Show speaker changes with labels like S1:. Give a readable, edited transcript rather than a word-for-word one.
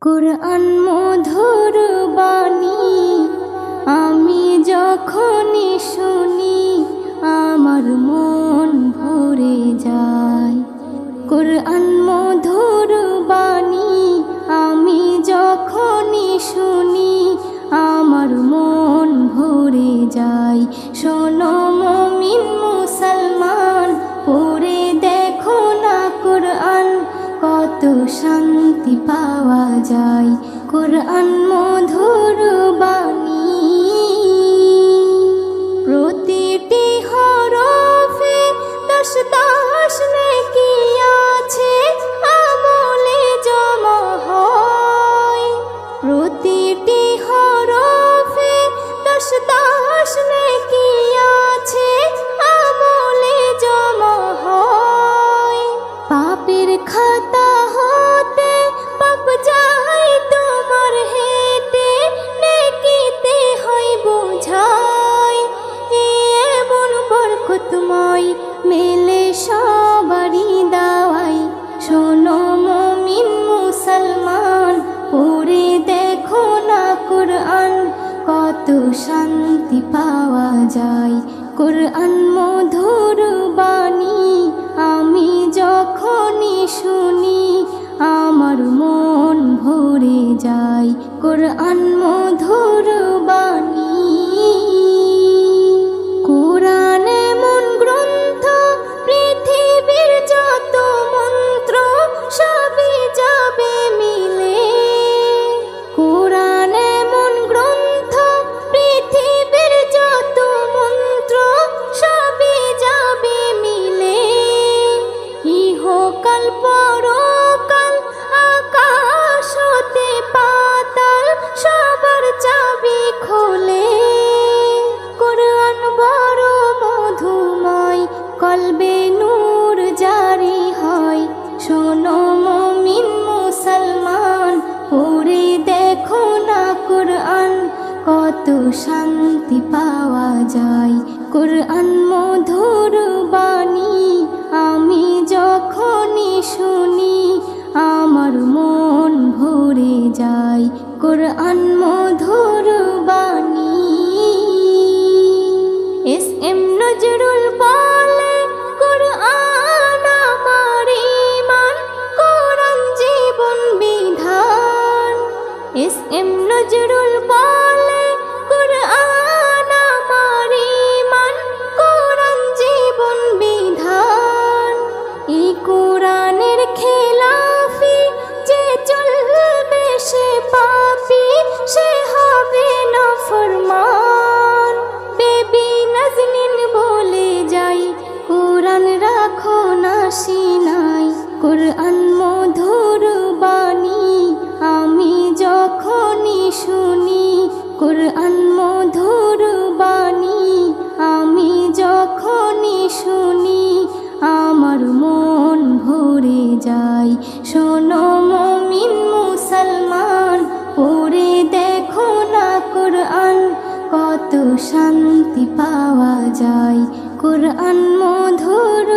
S1: কুরআন মধুর বাণী আমি যখনই শুনি আমার মন ভরে যায়। কুরআন মধুর বাণী আমি যখনই শুনি আমার মন ভরে যায়। শোনো মুমিন মুসলমান, পড়ে দেখো না কুরআন, কত শান্তি পাওয়া যায়। কুরআন মধুর বাণী প্রতিটি হরফে 10 নেকি আছে, আমলে জমা হয়। প্রতিটি হরফে 10 নেকি আছে, আমলে জমা হয়। পাপের খাতা হতে পাপ যায় তোমার হেঁটে, নেকিতে হয় বোঝাই। এমন বরকতময় মেলে সবারই দাওয়াই। শোনো মুমিন মুসলমান, পড়ে দেখো না কুরআন, কত শান্তি পাওয়া যায়। কুরআন মধুর বাণী আমি যখনই শুনি আমার মন ভরে যায়। কুরআন মধুর বাণী কুরআন এমন গ্রন্থ, পৃথিবীর যত মন্ত্র সবই যাবে মিলে। কুরআন এমন গ্রন্থ, পৃথিবীর যত মন্ত্র সবই যাবে মিলে। ইহকাল পরকাল আকাশ হতে পাতাল সবার চাবি খোলে। কুরআন বড় মধুময়, কলবে নূর জারি হয়। শোনো মুমিন মুসলমান, পড়ে দেখো না কুরআন, কত শান্তি পাওয়া যায়। কুরআন মধুর বাণী আমি যখনই শুনি আমার মন ভরে যায়। কুরআন মধুর বাণী এস.এম. নজরুল বলে, কুরআন আমার ঈমান, কুরআন জীবন বিধান। এস.এম. নজরুল বলে, কুরআন আমার ঈমান, কুরআন জীবন বিধান। এই কুরআনের খেলাফি যে চলবে সে পাপী, সে হবে নাফরমান। বেবি নাজনীন বলে যাই, কুরআন রাখো না সিনাই। কুরআন মধুর বাণী আমি যখনই শুনি, কুরআন মধুর বাণী আমি যখনই শুনি আমার মন ভরে যায়। শোনো মুমিন মুসলমান, পড়ে দেখো না কুরআন, কত শান্তি পাওয়া যায়। কুরআন মধুর